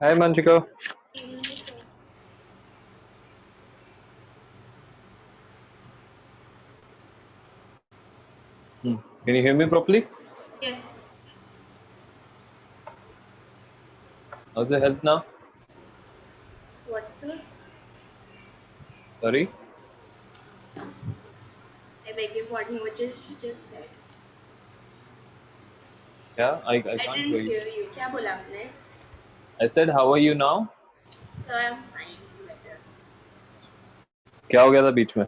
Hi Manchika. Evening, sir. Can you hear me properly? Yes. How's your health now? What, sir? Sorry? I beg your pardon. What you just said? Yeah, I I can't didn't hear you. hear you. क्या बोला आपने? I said, how are you now? Sir, I'm fine. Better. क्या हो गया था बीच में?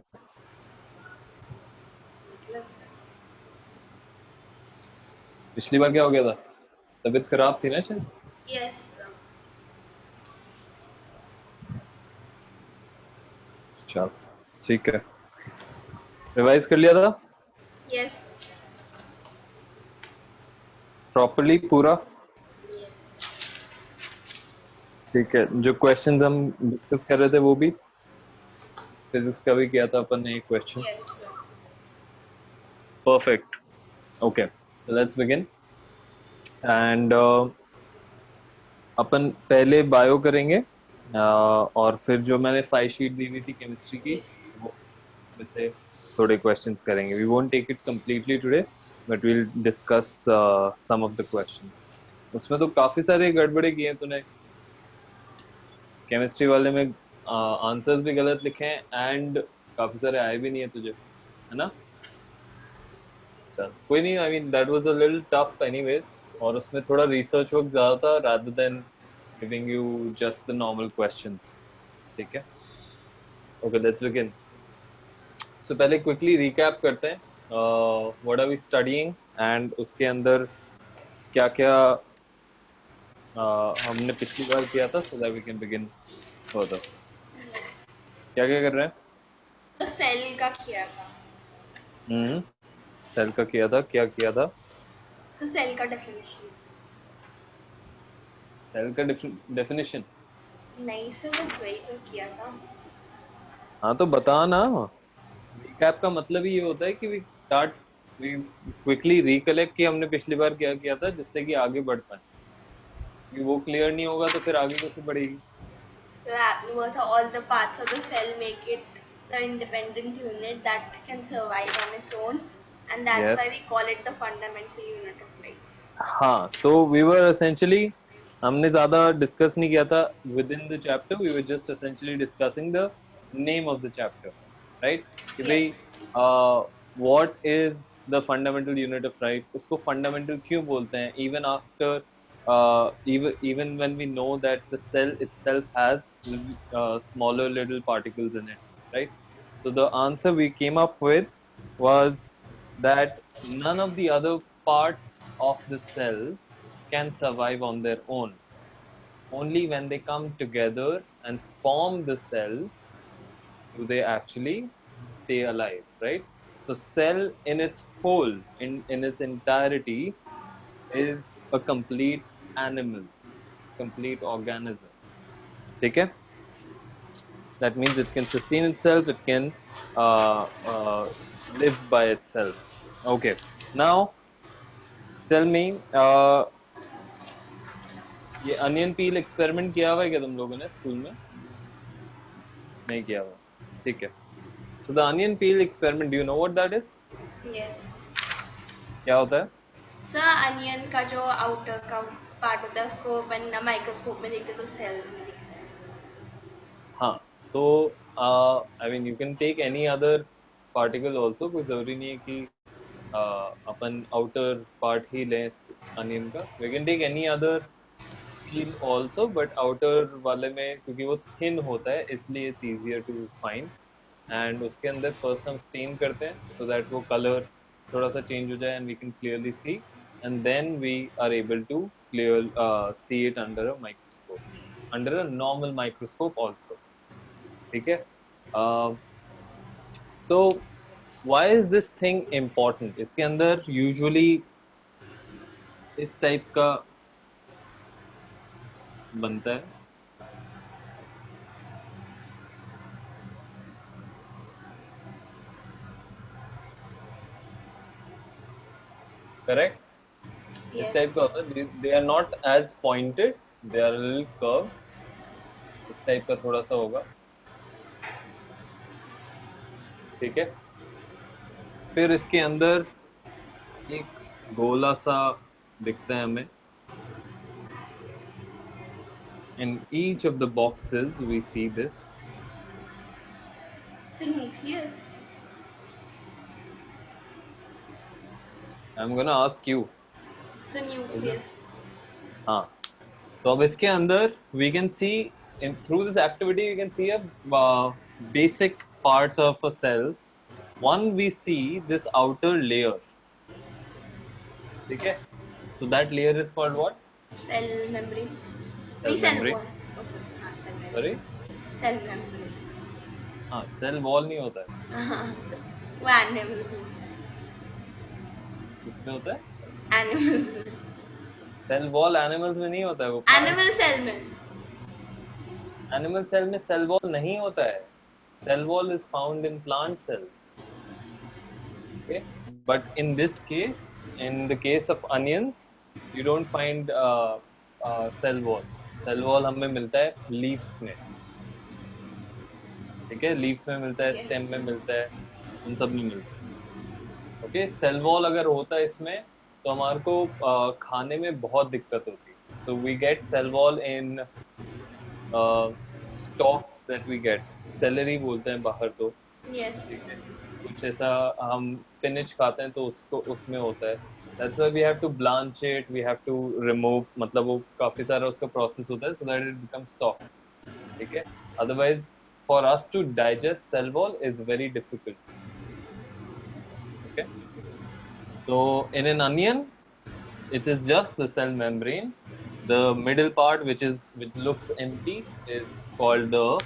मतलब sir. पिछली बार क्या हो गया था? तबीयत खराब थी Yes. ना शायद? Yes, sir. अच्छा, ठीक है. रिवाइज कर लिया था? Yes. प्रॉपरली पूरा? Yes. ठीक है. जो क्वेश्चंस हम डिस्कस कर रहे थे वो भी? फिजिक्स का भी किया था अपन ने एक question. Yes, sir. Perfect. Okay. So let's begin. And अपन पहले बायो करेंगे. और फिर जो मैंने 5 शीट दी हुई थी केमिस्ट्री की वो में से थोड़े क्वेश्चंस करेंगे. We won't take it completely today but we'll discuss some of the questions. उसमें तो काफी सारे गड़बड़े किए हैं तूने. केमिस्ट्री वाले में आंसर्स भी गलत लिखे हैं एंड काफी सारे आए भी नहीं है तुझे, है ना? चल कोई नहीं. I mean that was a little tough anyways. और उसमें थोड़ा रिसर्च वर्क ज्यादा था rather than giving you just the normal questions. ठीक है. Okay let's begin. सो पहले क्विकली रिकैप करते हैं what are we studying and उसके अंदर क्या क्या हमने पिछली बार किया था so that we can begin further. Yes. क्या क्या कर रहे हैं? तो सेल का किया था. सेल का किया था. क्या किया था? So सेल का definition. सेल का डेफिनेशन. नहीं सर, बस वही तो किया था. हाँ तो बता ना. रिकैप का मतलब ही ये होता है कि वी क्विकली रिकलेक्ट कि हमने पिछली बार क्या किया था जिससे कि आगे बढ़ पाए. कि वो क्लियर नहीं होगा तो फिर आगे कैसे बढ़ेगी? So आपने बोला था all the parts of the cell make it the independent unit that can survive on its own, and that's why yes. we call it the fundamental unit of life. हाँ तो वी वर एसेंशियली हमने ज्यादा discuss नहीं किया था within the chapter. We were just essentially discussing the name of the chapter. Right. कि भाई Yes. What is the fundamental unit of right. उसको फंडामेंटल क्यों बोलते हैं even after even when we know that the cell itself has smaller little particles in it, right? So the answer we came up with was that none of the other parts of the cell can survive on their own. Only when they come together and form the cell do they actually stay alive, right? So cell in its whole, in its entirety, is a complete animal, complete organism. ठीक है? That means it can sustain itself, it can live by itself. Okay. Now tell me, ये onion पील experiment किया हुआ है क्या तुम लोगों ने स्कूल में? नहीं किया हुआ. ठीक है. So the onion peel experiment, do you know what that is? Yes. क्या होता है? सर अनियन का जो आउटर का पार्ट होता है उसको अपन माइक्रोस्कोप में देखते हैं तो सेल्स में दिखता है. हाँ तो I mean you can take any other particle also. कोई जरूरी नहीं है कि अपन आउटर पार्ट ही लें अनियन का. We can take any other peel also but outer वाले में क्योंकि वो थिन होता है इसलिए it's easier to find. And उसके अंदर फर्स्ट हम स्टेन करते हैं सो दैट वो कलर थोड़ा सा चेंज हो जाए and we can clearly see. And then we are able to clear see it under a microscope, under a normal microscope also. ठीक है. So why is this thing important? इसके अंदर usually इस type का बनता है. करेक्ट. इस type yes. का होता है. They are not as pointed they are little curve, इस टाइप का थोड़ा सा होगा, ठीक है। फिर इसके अंदर एक गोला सा दिखता है हमें। In each of the boxes we see this. So nucleus. I'm gonna ask you, So is this? nucleus. हाँ, तो अब इसके अंदर we can see through this activity we can see a basic parts of a cell. One, we see this outer layer, ठीक है? So that layer is called what? Cell membrane. Cell नहीं cell membrane. wall. Oh sorry. हाँ cell Sorry? membrane. Cell membrane. हाँ, cell wall नहीं होता है। वो animals में. किसमें होता है? Animals में. Cell wall animals में नहीं होता है, वो Animal cell में. एनिमल सेल में सेल वॉल नहीं होता है। Cell wall is found in plant cells. Okay, but in this case, in the case of onions, you don't find cell wall. Cell wall हमें मिलता है leaves में, ठीक है? leaves में मिलता है, ठीक है. stem में मिलता है, उन सब में मिलता है। ओके, सेल वॉल अगर होता है इसमें तो हमारे को खाने में बहुत दिक्कत होती है। So we get cell wall in stalks that we get. Celery बोलते हैं बाहर तो, Yes. ठीक है, कुछ ऐसा हम स्पिनच खाते हैं तो उसको उसमें होता है। That's why we have to blanch it, we have to remove, मतलब वो काफी सारा उसका प्रोसेस होता है so that it becomes soft, ठीक है। Otherwise for us to digest cell wall is very difficult, okay। So in an onion it is just the cell membrane. The middle part which looks empty is called the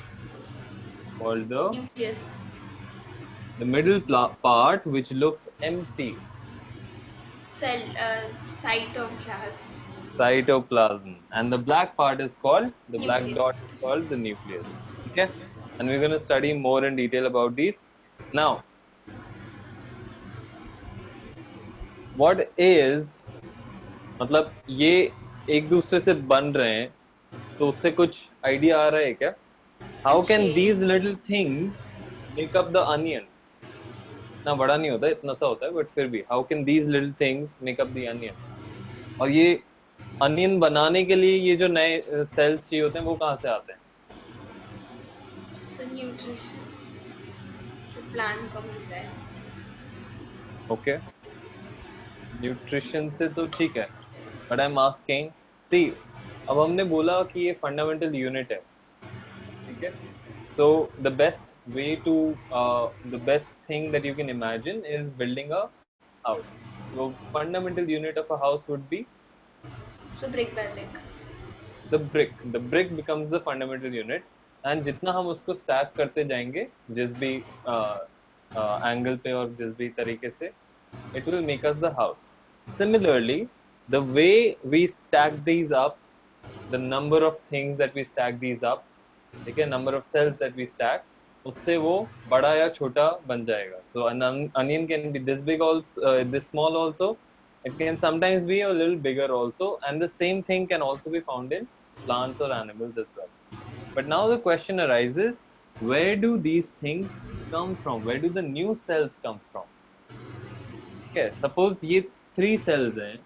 Nucleus. the middle part which looks empty, Cell. Cytoplasm. cytoplasm, and the black part is called, the black Nucleus. dot is called the nucleus, okay। And we're going to study more in detail about these now। What is, मतलब ये एक दूसरे से बन रहे हैं तो उससे कुछ आइडिया आ रहा है क्या? How Some can these shape. little things make up the onion? इतना बड़ा नहीं होता, इतना सा होता है, बट फिर भी how can these little things make up the onion? और ये अनियन बनाने के लिए ये जो नए सेल्स चाहिए होते हैं वो कहाँ से आते हैं? So nutrition. जो plant को मिलता है. ओके, न्यूट्रिशन से तो ठीक है, बट आई एम आस्किंग, सी, अब हमने बोला कि ये फंडामेंटल यूनिट है, ठीक है। So the best way to the best thing that you can imagine is building a house. So fundamental unit of a house would be So brick by brick. the brick. The brick becomes the fundamental unit, and जितना हम उसको stack करते जाएंगे जिस भी angle पे और जिस भी तरीके से, it will make us the house. Similarly, the way we stack these up, the number of things that we stack these up, ठीक है, number of cells that we stack, उससे वो बड़ा या छोटा बन जाएगा। So an onion can be this big also, this small also. It can sometimes be a little bigger also, and the same thing can also be found in plants or animals as well. But now the question arises, where do these things come from? Where do the new cells come from? Okay, suppose ये 3 cells हैं,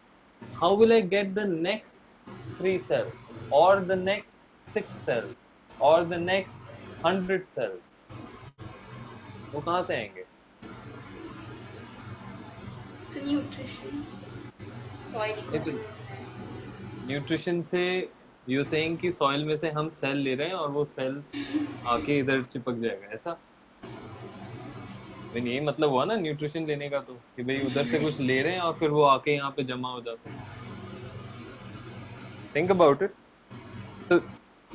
how will I get the next 3 cells, or the next 6 cells, or the next 100 cells? वो कहाँ से आएंगे? So nutrition. Soil नहीं तो nutrition से you saying कि सॉइल में से हम सेल ले रहे हैं और वो सेल आके इधर चिपक जाएगा, ऐसा? यही मतलब हुआ ना न्यूट्रिशन लेने का, तो कि भाई उधर से कुछ ले रहे हैं और फिर वो आके यहाँ पे जमा हो जाता है। Think about it. तो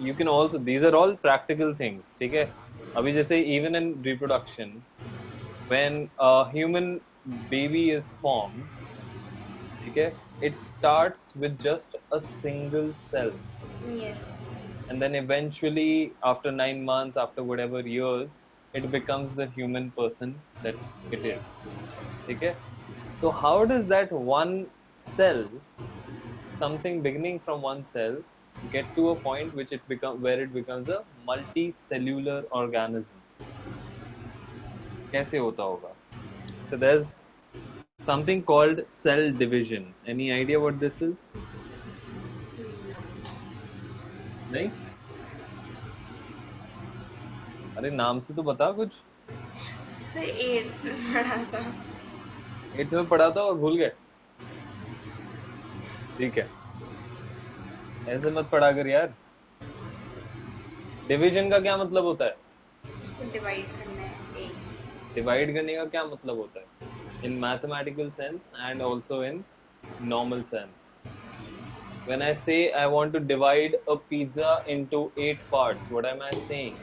you can also, these are all practical things, ठीक है। अभी जैसे even in reproduction, when a human baby is formed, ठीक है, it starts with just a single cell, Yes. and then eventually after 9 months, after whatever years, it becomes the human person that it is, Yes. ठीक है। So how does that one cell, something beginning from one cell, get to a point which where it becomes a multicellular organism. कैसे होता होगा? So there's something called cell division. Any idea what this is? नहीं? अरे नाम से तो बता कुछ. से एड्स में पढ़ा था। 8th में पढ़ा था और भूल गए. ठीक है, ऐसे मत पढ़ा कर यार. डिवीजन का क्या मतलब होता है? इसको डिवाइड करना है एक। डिवाइड करने का क्या मतलब होता है? In mathematical sense and also in normal sense. When I say I want to divide a pizza into 8 parts, what am I saying?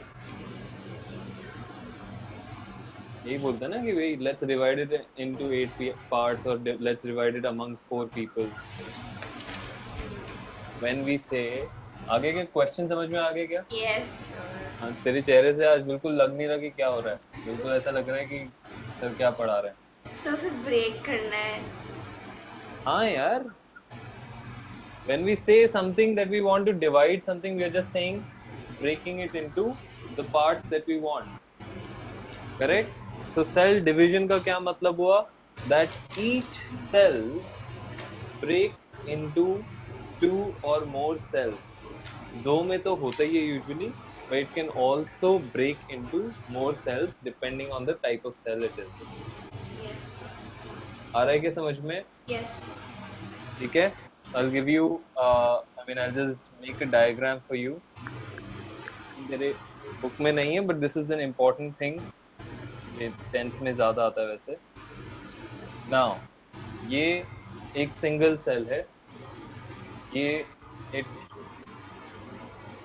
यही बोलते हैं ना कि भाई let's divide it into 8 parts or let's divide it among 4 people. When we say, आगे के question समझ में आ गए क्या? यस। हाँ, तेरे चेहरे से आज बिल्कुल लग नहीं रहा कि क्या हो रहा है. बिल्कुल ऐसा लग रहा है कि सर क्या पढ़ा रहे हैं. सो उसे ब्रेक करना है। हाँ यार, when we say something that we want to divide something, we are just saying breaking it into the parts that we want. Correct? Yes. So cell division का क्या मतलब हुआ? That each cell breaks into 2 or more cells. दो में तो होता ही है usually, but it can also break into more cells depending on the type of cell it is. आ रहा है क्या समझ में? यस। ठीक है. I'll give you, I'll just make a diagram for you. मेरे बुक में नहीं है, but this is an important thing. ये 10th में ज्यादा आता है वैसे. Now, ये एक सिंगल सेल है. ये it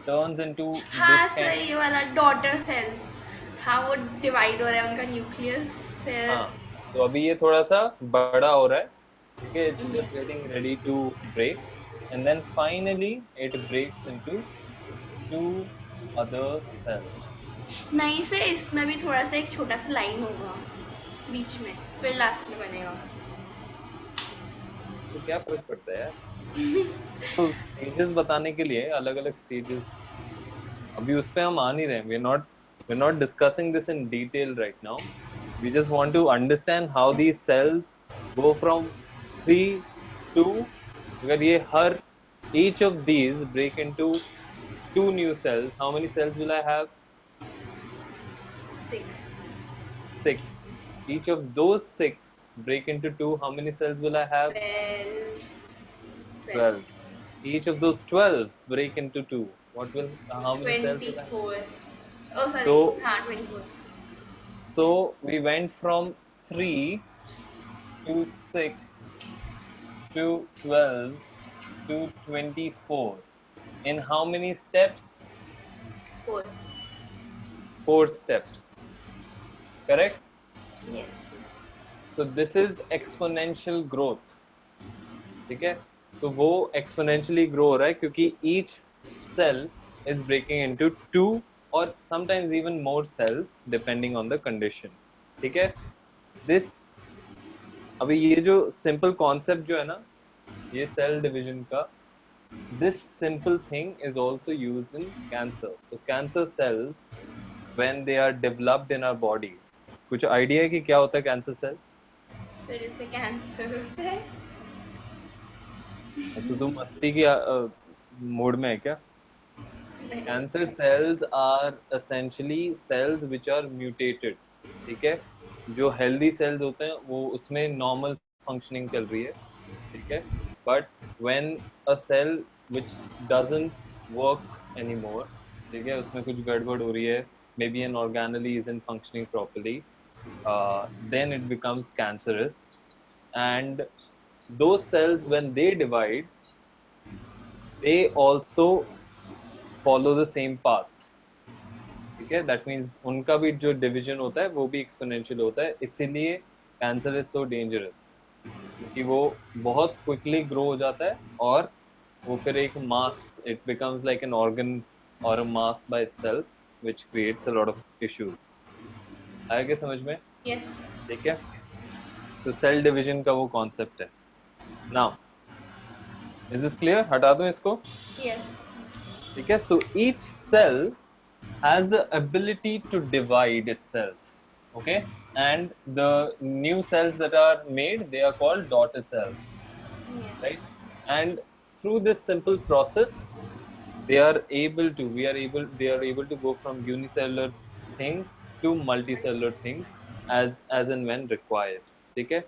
turns into हाँ this सर, kind. ये वाला डॉटर सेल्स। हाँ, वो डिवाइड हो रहा है उनका न्यूक्लियस फिर। हाँ, तो अभी ये थोड़ा सा बड़ा हो रहा है. ठीक है, it's just yes. getting ready to break, and then finally it breaks into 2 other cells. नहीं से इसमें भी थोड़ा सा एक छोटा सा लाइन होगा बीच में, फिर लास्ट में बनेगा। तो क्या फर्क पड़ता है यार? तो स्टेजेस बताने के लिए अलग अलग स्टेजेस, अभी उस पे हम आ नहीं रहे. we're not discussing this in detail right now. We just want to understand how these cells go from 3 to, अगर ये हर each of these break into 2 new cells, how many cells will I have? 6। 6. Each of those 6 break into 2, how many cells will I have? 12। 12. Each of those 12 break into 2, what will, how many cells will I have? 24। Oh sorry, So हाँ 24। So we went from 3 to 6 to 12 to 24. In how many steps? 4। 4 steps. Correct? Yes. So this is exponential growth. ठीक है? तो वो exponentially grow हो रहा है क्योंकि each cell is breaking into 2 or sometimes even more cells depending on the condition. ठीक है? This, अभी ये जो simple concept जो है ना, ये cell division का, this simple thing is also used in cancer. So cancer cells, when they are developed in our body, कुछ idea है कि क्या होता है cancer cell? फिर इससे कैंसर होता है। ऐसे तो मस्ती की मोड में है क्या? नहीं। Cancer cells are essentially cells which are mutated. ठीक है, जो healthy cells होते हैं वो उसमें normal functioning चल रही है. ठीक है, but when a cell which doesn't work anymore, ठीक है, उसमें कुछ गड़बड़ हो रही है, maybe an organelle isn't functioning properly, then it becomes cancerous. And those cells, when they divide, they also follow the same path. ठीक है, that means उनका भी जो division होता है वो भी exponential होता है. इसीलिए cancer is so dangerous, क्योंकि वो बहुत quickly grow हो जाता है और वो फिर एक mass, it becomes like an organ or a mass by itself, which creates a lot of issues. आया क्या समझ में? यस। ठीक है, तो सेल डिवीजन का वो कॉन्सेप्ट है. Now is this clear? हटा दूं इसको? यस। ठीक है. So each cell has the ability to divide itself. Okay, and the new cells that are made, they are called daughter cells, Yes. right? And through this simple process, they are able to go from unicellular things to multicellular things as and when required. Okay,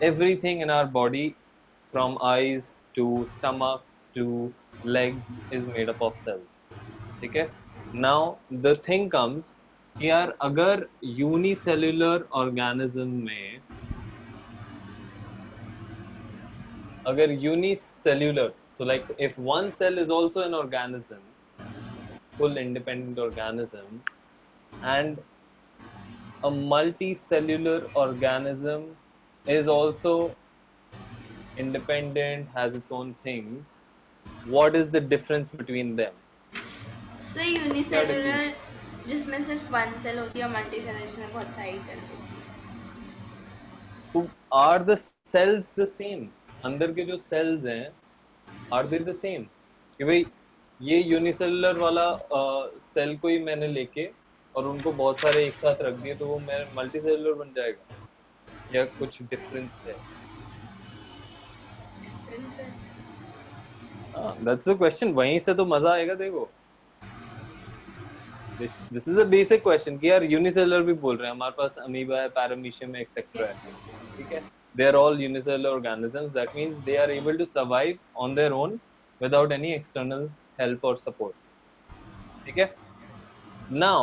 everything in our body, from eyes to stomach to legs, is made up of cells. ठीक है. Now the thing comes कि यार अगर unicellular organism में, अगर unicellular, so like if one cell is also an organism, full independent organism, and a multicellular organism is also independent, has its own things, what is the difference between them? So क्या difference? Unicellular जिसमें सिर्फ one cell होती है और multi cell जिसमें बहुत सारी sales होती है. तो are the cells the same? अंदर के जो cells हैं, are they the same? कि भाई ये यूनिसेलुलर वाला सेल को ही मैंने लेके और उनको बहुत सारे एक साथ रख दिए तो वो मैं मल्टीसेलुलर बन जाएगा, या कुछ डिफरेंस है? डिफरेंस है. That's the question. वहीं से तो मजा आएगा. देखो, this is a basic question कि यार यूनिसेलुलर भी बोल रहे हैं, हमारे पास अमीबा है, पैरामीशियम है, एक्सेट्रा है. यस. ठीक है. They are all unicellular organisms. That means they are able to survive on their own without any external help or support. ठीक है. Now,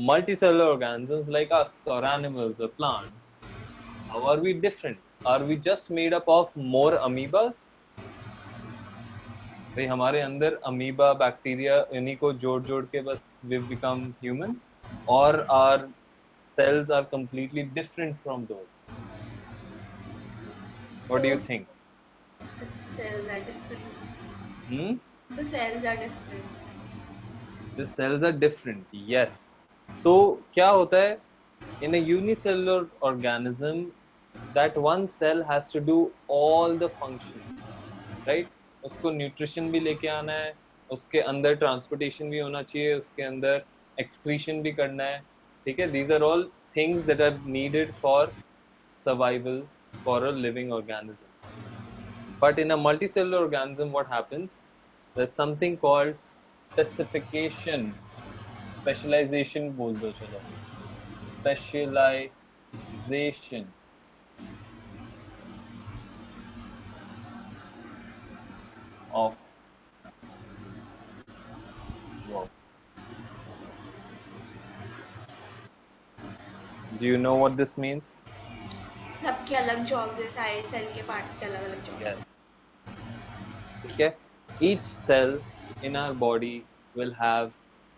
multicellular organisms like us or animals or plants, how are we different? Are we just made up of more amoebas? भाई हमारे अंदर amoeba bacteria इन्हीं को जोड़ जोड़ के बस we've become humans, or our cells are completely different from those? What do So you think? cells are different. Hmm? So cells are different. The cells are different. Yes. तो क्या होता है in a unicellular organism, that one cell has to do all the functions, right? उसको nutrition भी लेके आना है, उसके अंदर ट्रांसपोर्टेशन भी होना चाहिए, उसके अंदर एक्सक्रीशन भी करना है. ठीक है. These are all things that are needed for survival for a living organism. But in a multicellular organism, what happens? There's something called specification, specialization बोल दो चलो, specialization of work. Do you know what this means? सबके अलग jobs है, सारे cell के parts के अलग अलग जॉब्स Yes. है. ठीक है. Each cell in our body will have,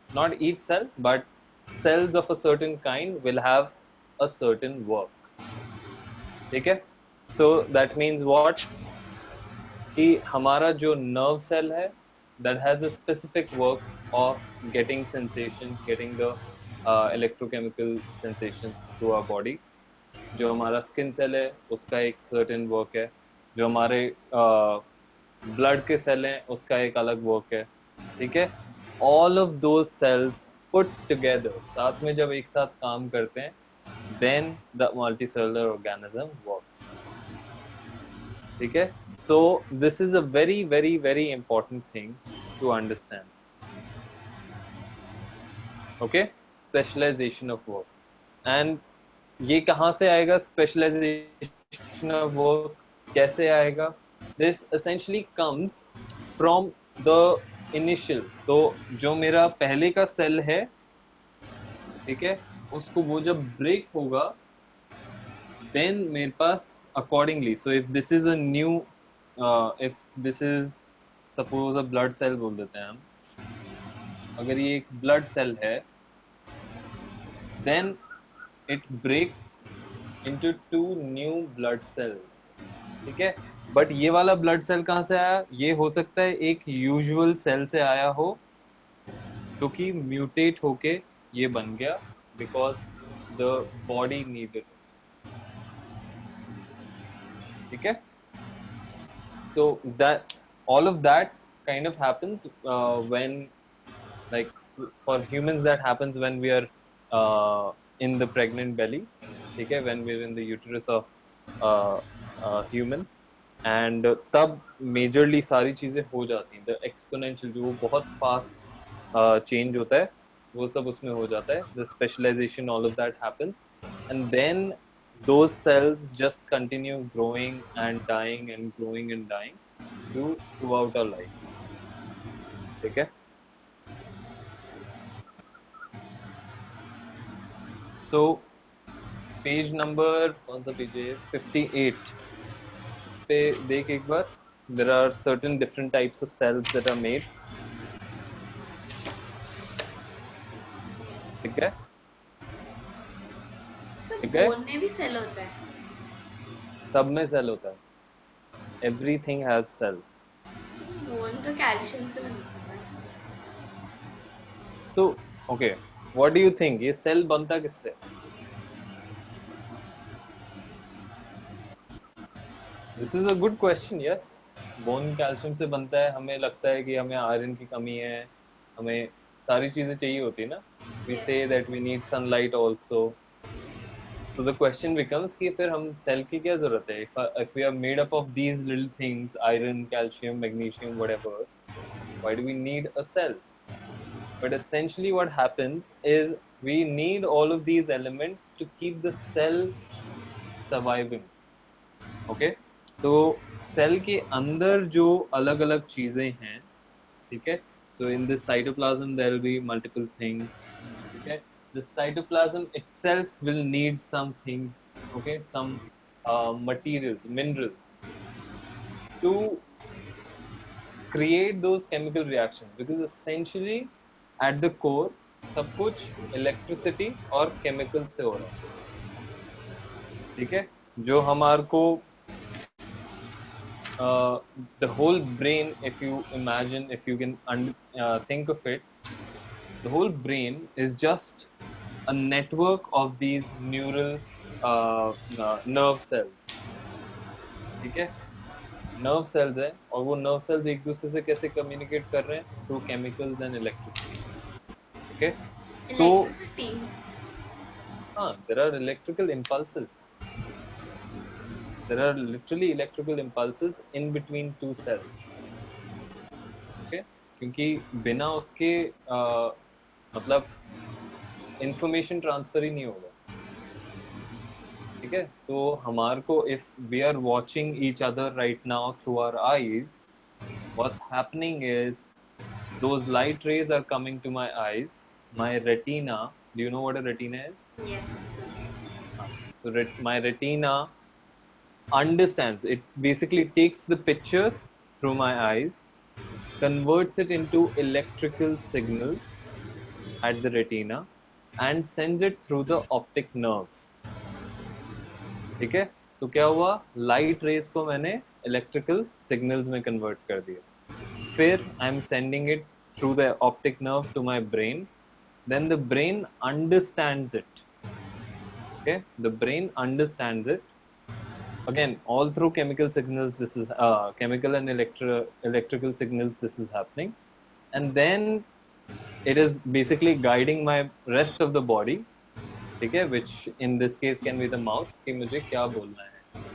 not each cell, but cells of a certain kind will have a certain work. ठीक है. So that means what? कि हमारा जो nerve cell है, that has a specific work of getting sensations, getting the electrochemical sensations through our body. जो हमारा skin cell है उसका एक सर्टेन वर्क है, जो हमारे ब्लड के सेल हैं उसका एक अलग वर्क है. ठीक है. All of those cells put together, साथ में जब एक साथ काम करते हैं, then the multicellular organism works. ठीक है. So this is a very very very important thing to understand. Okay. Specialisation of work. And ये कहाँ से आएगा स्पेशलाइजेशन ऑफ वर्क, कैसे आएगा? This essentially comes from the initial. तो जो मेरा पहले का सेल है, ठीक है, उसको वो जब ब्रेक होगा, देन मेरे पास accordingly, so if this is a new, if this is suppose a blood cell बोल देते हैं हम, अगर ये एक ब्लड सेल है, then it breaks into two new blood cells. ठीक है. बट ये वाला ब्लड सेल कहाँ से आया? ये हो सकता है एक यूजुअल सेल से आया हो, जो कि म्यूटेट होके ये बन गया, because the body needed it. ठीक है. So that all of that kind of happens when Like for humans that happens when we are in the pregnant belly, okay, when we're in the uterus of uh, human, and तब majorly सारी चीजें हो जाती हैं, the exponential जो बहुत fast change होता है वो सब उसमें हो जाता है, the specialisation all of that happens, and then those cells just continue growing and dying and growing and dying throughout our life. ठीक है, so पेज नंबर कौन सा पेज है, 58 पे देख एक बार. there are certain different types of cells that are made. ठीक Yes. है, सब ठीक है, बोन में भी सेल होता है. सब में सेल होता है, everything has cell. बोन तो कैल्शियम से बनता है. So okay, what do you think, ये सेल बनता किससे? This is a good question. Yes, bone calcium से बनता है. हमें लगता है कि हमें आयरन की कमी है, हमें सारी चीजें चाहिए होती है ना. We Yes. say that we need sunlight also. So the question becomes कि फिर हम सेल की क्या जरूरत है? If we are made up of these little things, iron, calcium, magnesium, whatever, why do we need a cell? But essentially what happens is we need all of these elements to keep the cell surviving. Okay, तो cell के अंदर जो अलग अलग चीजें हैं, ठीक है, so in this cytoplasm there will be multiple things. Okay, the cytoplasm itself will need some things, okay, some materials, minerals to create those chemical reactions, because essentially at the core सब कुछ electricity और chemical से हो रहा है. ठीक है, जो Yes. हमारे को the whole brain, if you imagine, if you can think of it, the whole brain is just a network of these neural nerve cells. ठीक है, नर्व सेल्स है, और वो नर्व सेल्स एक दूसरे से कैसे कम्युनिकेट कर रहे हैं? Through chemicals and electricity. Okay, तो Electricity. हाँ, there are electrical impulses, there are literally electrical impulses in between two cells. Okay, क्योंकि बिना उसके मतलब इंफॉर्मेशन ट्रांसफर ही नहीं होगा. ठीक है, तो हमारे को if we are watching each other right now through our eyes, what's happening is those light rays are coming to my eyes, my retina. Do you know what a retina is? Yes. So my retina understands it, basically takes the picture through my eyes, converts it into electrical signals at the retina, and sends it through the optic nerve. ठीक है, तो क्या हुआ, light rays को मैंने electrical signals में convert कर दिया. फिर I am sending it through the optic nerve to my brain, then the brain understands it. Okay, the brain understands it, again all through chemical signals. This is chemical and electrical signals, this is happening, and then it is basically guiding my rest of the body. ठीक है, which in this case can be the mouth, कि मुझे क्या बोलना है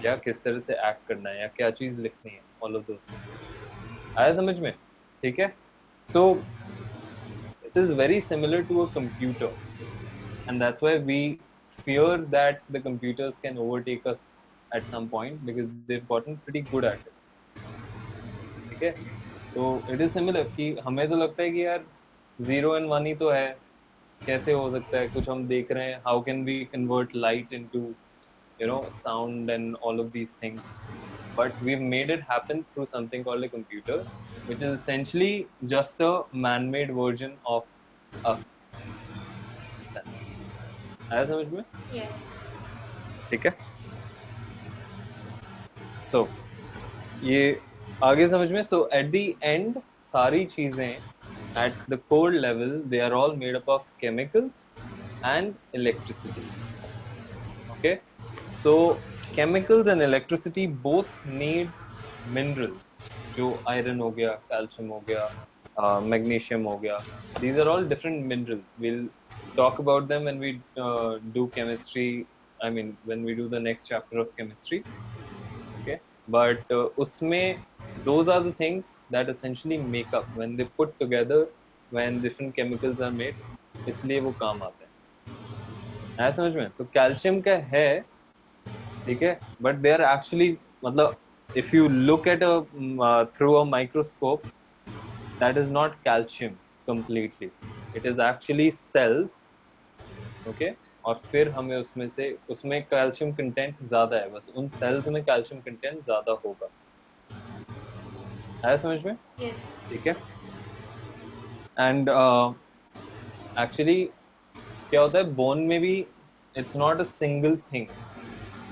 या किस तरह से एक्ट करना है या क्या चीज लिखनी है, all of those things. आया समझ में? ठीक है, so this is very similar to a computer, and that's why we fear that the computers can overtake us at some point, because they've gotten pretty good at it. ठीक है, तो it is similar कि हमें तो लगता है कि यार जीरो एंड वन ही तो है, कैसे हो सकता है, कुछ हम देख रहे हैं, how can we convert light into sound and all of these things, but we've made it happen through something called a computer, which is essentially just a man-made version of us, in a sense. आया समझ में? Yes. ठीक है, सो ये आगे समझ में. सो at the end सारी चीजें at the core level they are all made up of chemicals and electricity. Okay, so chemicals and electricity both need minerals, जो iron हो गया, calcium हो गया, magnesium हो गया. These are all different minerals. We'll talk about them when we do chemistry. I mean, when we do the next chapter of chemistry. Okay, but उसमें those are the things that essentially make up when they put together, when different chemicals are made. इसलिए वो काम आते हैं. है समझ में? तो कैल्शियम का है, ठीक है, but they are actually, मतलब if you look at through a microscope, that is not calcium completely. It is actually cells. Okay, और फिर हमें उसमें कैल्शियम कंटेंट ज्यादा है, बस उन सेल्स में कैल्शियम कंटेंट ज्यादा होगा. है समझ में? Yes. ठीक है. एंड एक्चुअली क्या होता है बोन में भी, it's not a single thing.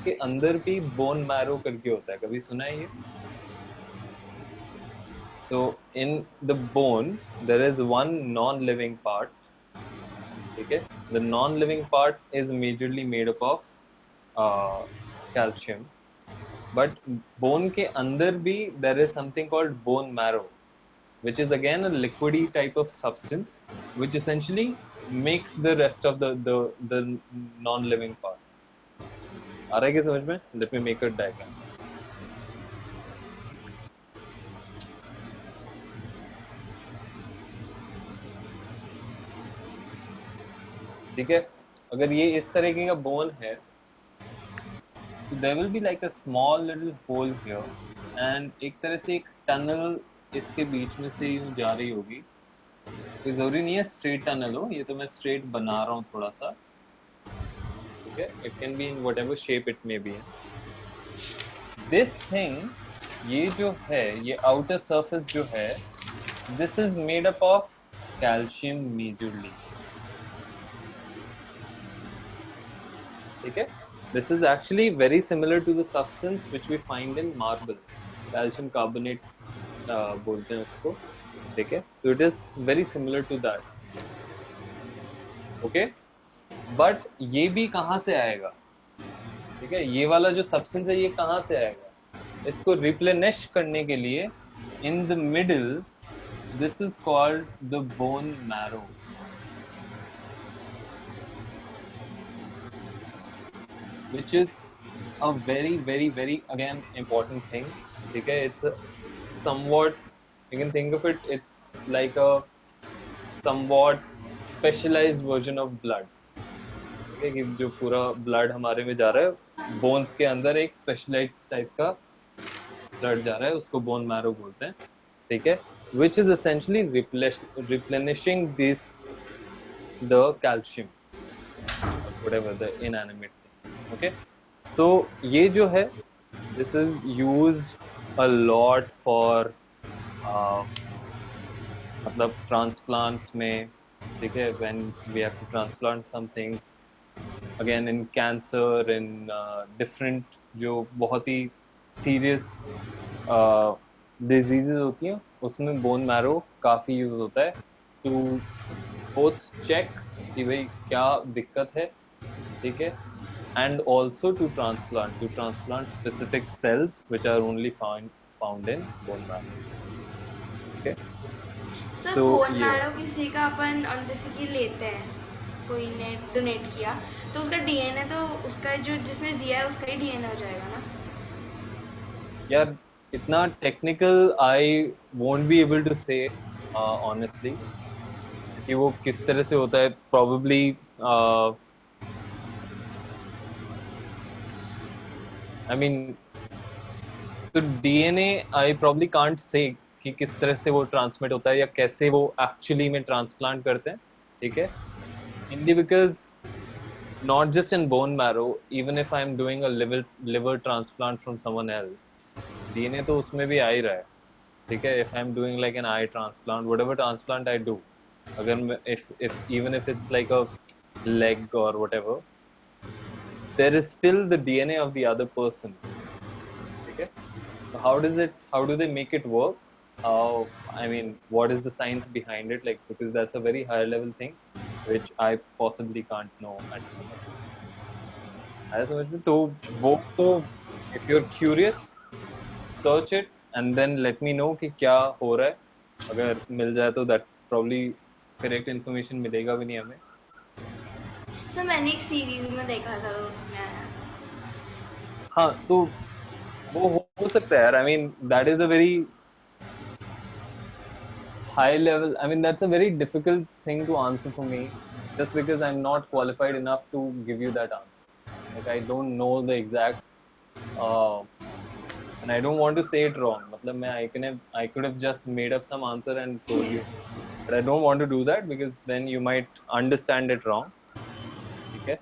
के अंदर भी बोन मैरो करके होता है, कभी सुना है ये? So in the bone there is one non-living part. Okay, the non-living part is majorly made up of calcium, but bone के अंदर भी there is something called bone marrow, which is again a liquidy type of substance which essentially makes the rest of the non-living part. आ रहा है क्या समझ में? Let me make a diagram. ठीक है, अगर ये इस तरीके का बोन है, so there will be like a small little hole here, and एक तरह से एक टनल इसके बीच में से यूं जा रही होगी. कोई जरूरी नहीं है स्ट्रेट टनल हो, ये तो मैं स्ट्रेट बना रहा हूँ थोड़ा सा. ठीक है, it can be in whatever shape it may be. This thing, ये जो है, ये आउटर सरफेस जो है, this is made up of calcium majorly. ठीक है, this is actually very similar to the substance which we find in marble, calcium carbonate बोलते हैं उसको. ठीक है, so it is very similar to that. okay, but ये भी कहाँ से आएगा? ठीक है, ये वाला जो substance है ये कहाँ से आएगा? इसको replenish करने के लिए in the middle, this is called the bone marrow. which is a very very very again important thing. ठीक है, it's a somewhat, you can think of it, it's like a somewhat specialized version of blood. ठीक है, कि जो पूरा blood हमारे में जा रहा है, बोन्स के अंदर एक स्पेशलाइज्ड टाइप का ब्लड जा रहा है, उसको बोन मैरो बोलते हैं. ठीक है, which is essentially replenishing this the calcium or whatever the inanimate thing. Okay, so ये जो है, this is used a lot for मतलब transplants में. ठीक है, when we have to transplant some things, again in cancer, in different जो बहुत ही serious diseases होती हैं, उसमें bone marrow काफी यूज होता है to both check कि भाई क्या दिक्कत है. ठीक है, and also to transplant specific cells which are only found in bone marrow. Okay, sir so bone ये मैरो किसी का अपन जैसे कि लेते हैं, कोई ने डोनेट किया तो उसका डीएनए तो उसका जो जिसने दिया है उसका ही डीएनए हो जाएगा ना? यार इतना technical I won't be able to say honestly कि वो किस तरह से होता है. प्रोबेबली आई मीन, तो DNA I probably can't say कि किस तरह से वो ट्रांसमिट होता है या कैसे वो एक्चुअली में ट्रांसप्लांट करते हैं. ठीक है, mainly because not just in bone marrow, even if I'm doing a liver transplant from someone else, DNA तो उसमें भी आ ही रहा है. ठीक है, if I'm doing like an eye transplant, whatever transplant I do, अगर मैं if even if it's like a leg or whatever, there is still the DNA of the other person. ठीक है, so how do they make it work? How, I mean, what is the science behind it? Like, because that's a very high level thing which I possibly can't know at the moment. आया समझ में? तो वो तो if you're curious, search it and then let me know कि क्या हो रहा है. अगर मिल जाए तो दैट प्रॉब्ली करेक्ट इन्फॉर्मेशन मिलेगा भी नहीं हमें. सर मैंने एक सीरीज में देखा था तो उसमें आया था. हाँ तो वो हो सकता है यार. I mean that is a very high level. I mean, that's a very difficult thing to answer for me, just because I'm not qualified enough to give you that answer. Like I don't know the exact, uh, and I don't want to say it wrong. मतलब मैं I could have just made up some answer and told you, but I don't want to do that because then you might understand it wrong. Okay,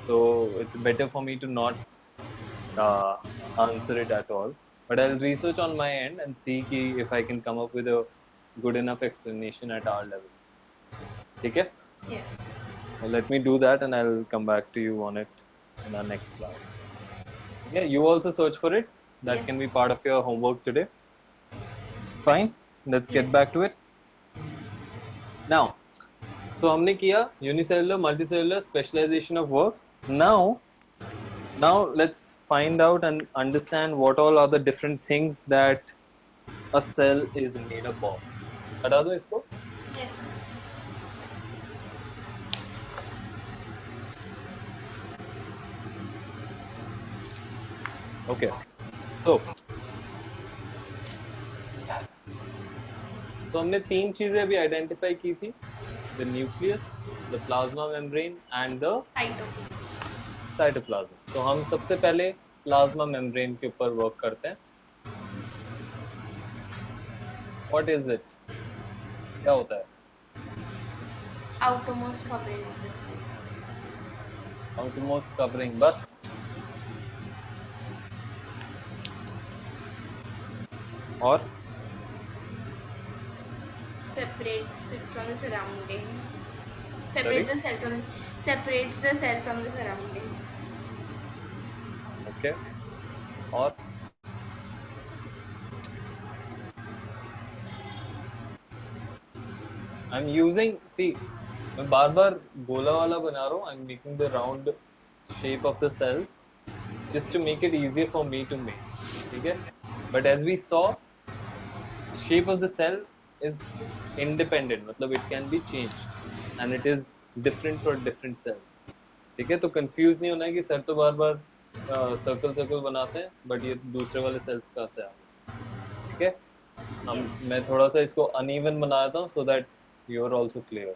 so it's better for me to not uh, answer it at all. But I'll research on my end and see if I can come up with a good enough explanation at our level. Okay? Yes. Well, let me do that and I'll come back to you on it in our next class. Yeah, you also search for it. That can Yes. be part of your homework today. Fine. Let's get Yes. back to it. Now, so हमने किया unicellular, multicellular specialization of work. Now let's find out and understand what all are the different things that a cell is made up of. बता दो इसको. Yes. Okay. So हमने तीन चीजें अभी identify की थी. The nucleus, the plasma membrane and the Cytoplasm. Cytoplasm. तो हम सबसे पहले प्लाज्मा मेम्ब्रेन के ऊपर वर्क करते हैं. What is it? क्या होता है? Outermost covering of the cell. Outmost covering, बस? और Separates it from the surrounding. Sorry. Separates the cell from the surrounding. Okay. और आई एम यूजिंग, सी, मैं बार बार गोला वाला बना रहा हूँ. I am making the round shape of the cell just to make it easier for me to make. ठीक है? But as we saw, shape of the cell is independent. मतलब it can be changed and it is different for different cells. ठीक है? तो confuse नहीं होना है कि सर तो बार बार सर्कल सर्कल बनाते हैं बट ये दूसरे वाले सेल्स कहाँ से आ गए. ठीक है? Yes. मैं थोड़ा सा इसको अनइवन बना देता हूँ so that you are also clear.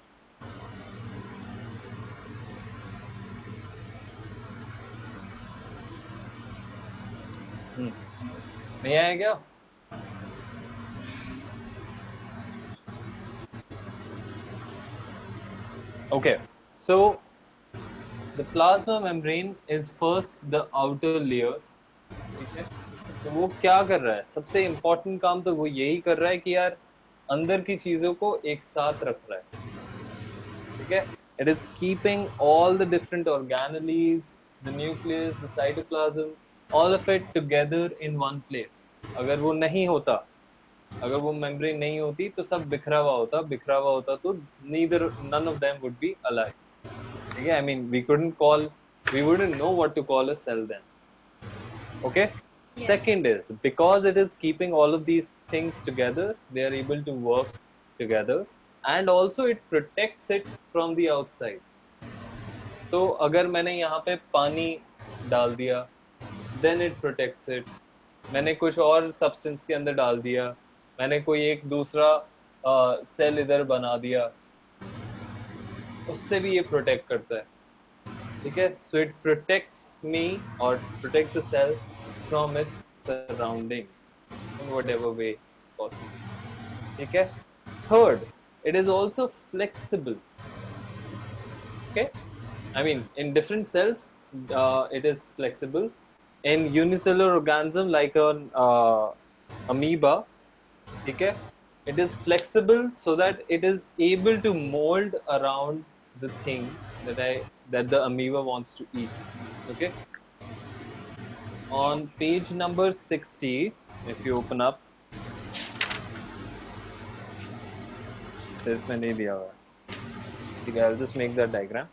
नहीं आया क्या? Okay, so the plasma membrane is first the outer layer. ठीक है? तो वो क्या कर रहा है? सबसे इम्पोर्टेंट काम तो वो यही कर रहा है कि यार अंदर की चीजों को एक साथ रख रहा है. ठीक है? It is keeping all the different organelles, the nucleus, the cytoplasm, all of it together in one place. अगर वो नहीं होता, अगर वो मेम्ब्रेन नहीं होती तो सब बिखरा हुआ होता तो none of them would be alive. ठीक है? I mean we wouldn't know what to call a cell then. Okay? Yes. Second is because it is keeping all of these things together, they are able to work together and also it protects it from the outside. तो अगर मैंने यहाँ पे पानी डाल दिया, then it protects it. मैंने कुछ और सब्सटेंस के अंदर डाल दिया, मैंने कोई एक दूसरा सेल इधर बना दिया, उससे भी ये प्रोटेक्ट करता है. ठीक है? So it protects me or protects the cell from its surrounding in whatever way possible. ठीक है? Third, it is also flexible. Okay? I mean, in different cells, it is flexible. In unicellular organism like an amoeba, okay, it is flexible so that it is able to mold around the thing that the amoeba wants to eat. Okay. Yes. On page number 60, if you open up, this मैंने दिया हुआ है. ठीक है, I'll just make that diagram.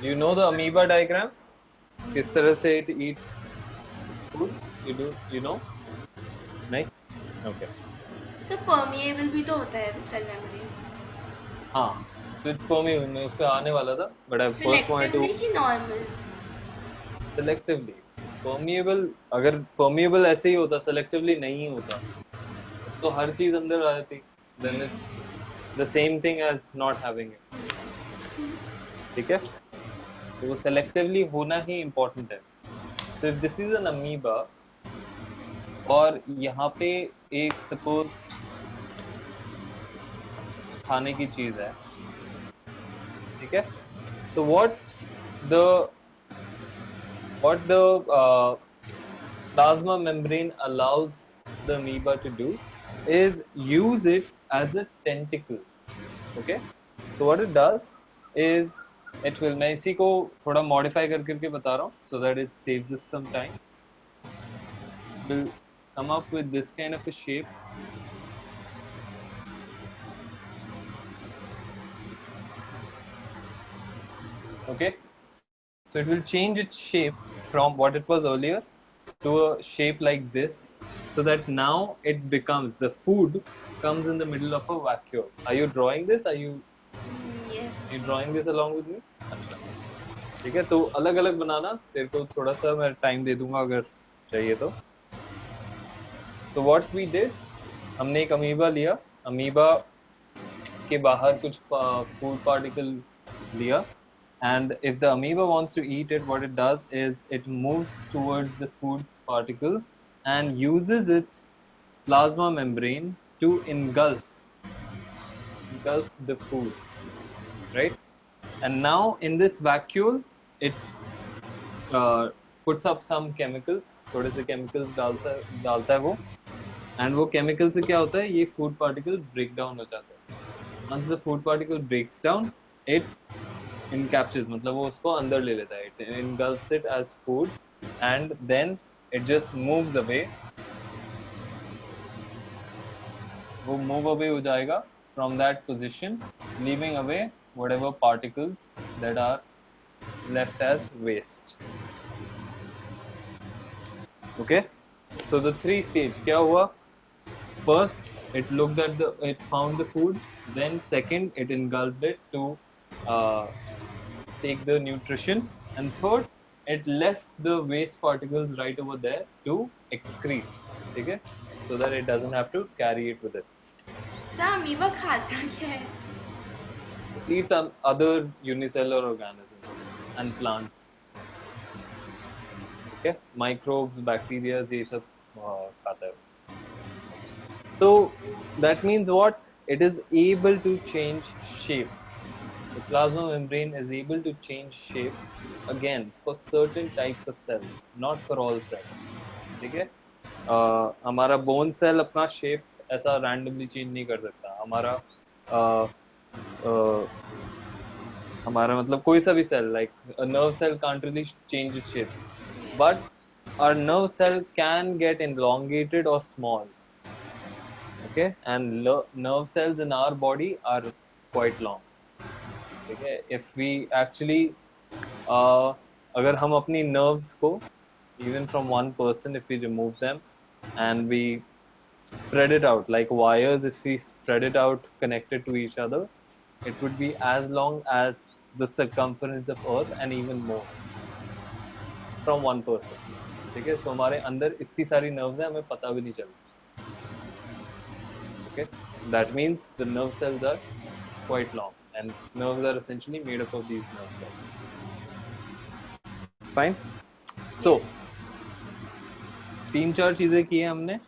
Do you know the amoeba diagram? किस तरह से it eats food? you know? नहीं? Okay. सर परमिएबल भी तो होता है सेल मेम्ब्रेन, हाँ, so it's permeable. मैं उस पे आने वाला था, but I first wanted to selectively कि नॉर्मल? selectively. Permeable, अगर permeable ऐसे ही होता, selectively नहीं होता, तो हर चीज अंदर आ जाती. Then it's the same thing as not having it. ठीक है? तो वो selectively होना ही important है. So if this is an amoeba और यहाँ पे एक suppose खाने की चीज है, ठीक है? So the what the plasma membrane allows the amoeba to do is use it as a tentacle. Okay, so what it does is it will, मैं इसी को थोड़ा modify कर करके बता रहा हूँ so that it saves us some time. Will come up with this kind of a shape. Okay, so it will change its shape from what it was earlier to a shape like this, so that now it becomes, the food comes in the middle of a vacuole. Are you drawing this? Are you yes. drawing this along with me? अच्छा, ठीक है, तो अलग अलग बनाना, तेरे को थोड़ा सा मैं टाइम दे दूंगा अगर चाहिए तो. So what we did, हमने एक अमीबा लिया, अमीबा के बाहर कुछ फूड पार्टिकल लिया, and if the amoeba wants to eat it, what it does is it moves towards the food particle and uses its plasma membrane to engulf the food, right? And now in this vacuole it's puts up some chemicals, थोड़े से chemicals डालता है वो, and वो chemical से क्या होता है, ये food particle break down हो जाता है. Once the food particle breaks down, it encapsulates, मतलब वो उसको अंदर ले लेता है, it engulfs it as food, and then it just moves away, वो move away हो जाएगा from that position, leaving away whatever particles that are left as waste. Okay, so the three stage क्या हुआ? First it looked at it found the food, then second it engulfed it to take the nutrition, and third it left the waste particles right over there to excrete, ठीक है, so that it doesn't have to carry it with it. Sir amoeba खाता क्या है? It eats other unicellular organisms and plants. Okay, microbes, bacteria, ये सब खाता है. So that means what? It is able to change shape. The plasma membrane is able to change shape again for certain types of cells, not for all cells. ठीक है? हमारा bone cell अपना shape ऐसा randomly change नहीं कर सकता. हमारा मतलब कोई सा भी cell, like nerve cell can't really change its shapes, but our nerve cell can get elongated or small. Okay, and nerve cells in our body are quite long. ठीक है, if we actually अगर हम अपनी nerves को, even from one person, if we remove them and we spread it out like wires, if we spread it out connected to each other, it would be as long as the circumference of earth and even more from one person. ठीक है, so हमारे अंदर इतनी सारी nerves हैं, हमें पता भी नहीं चलता. Okay, that means the nerve cells are quite long, and nerves are essentially made up of these nerve cells. Fine. So Yes. तीन चार चीजें की है हमने.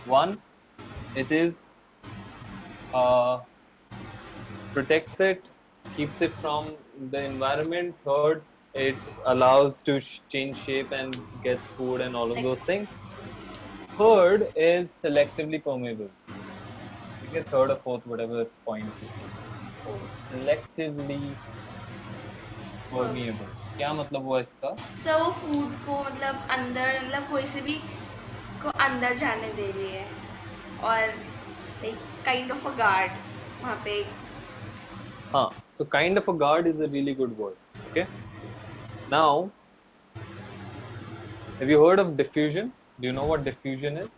One, it is protects it, keeps it from the environment. Third, it allows to change shape and gets food and all of those things. Third is selectively permeable. Okay, third or fourth, whatever point you choose. Selectively permeable. क्या मतलब हुआ इसका? Sir वो food को मतलब अंदर, मतलब कोई से भी को अंदर जाने दे रही है, और like kind of a guard वहाँ पे. हाँ, so kind of a guard is a really good word. Okay, now Have you heard of diffusion? Do you know what diffusion is?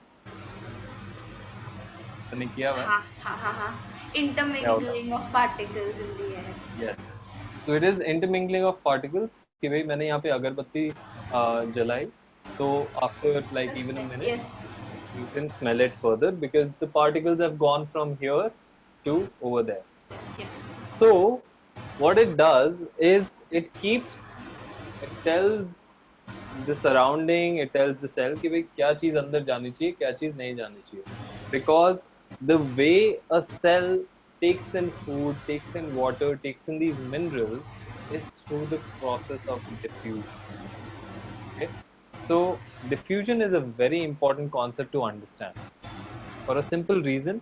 आपने किया हुआ है? हाँ क्या होता है? intermingling of particles in the air. Yes. So it is intermingling of particles कि भाई मैंने यहाँ पे अगरबत्ती जलाई तो after like Just even a smell. minute Yes. you can smell it further because the particles have gone from here to over there. Yes. So what it does is it tells the surrounding, it tells the cell कि भाई क्या चीज अंदर जानी चाहिए, क्या चीज नहीं जानी चाहिए. Because the way a cell takes in food, takes in water, takes in these minerals is through the process of diffusion. Okay? So diffusion is a very important concept to understand for a simple reason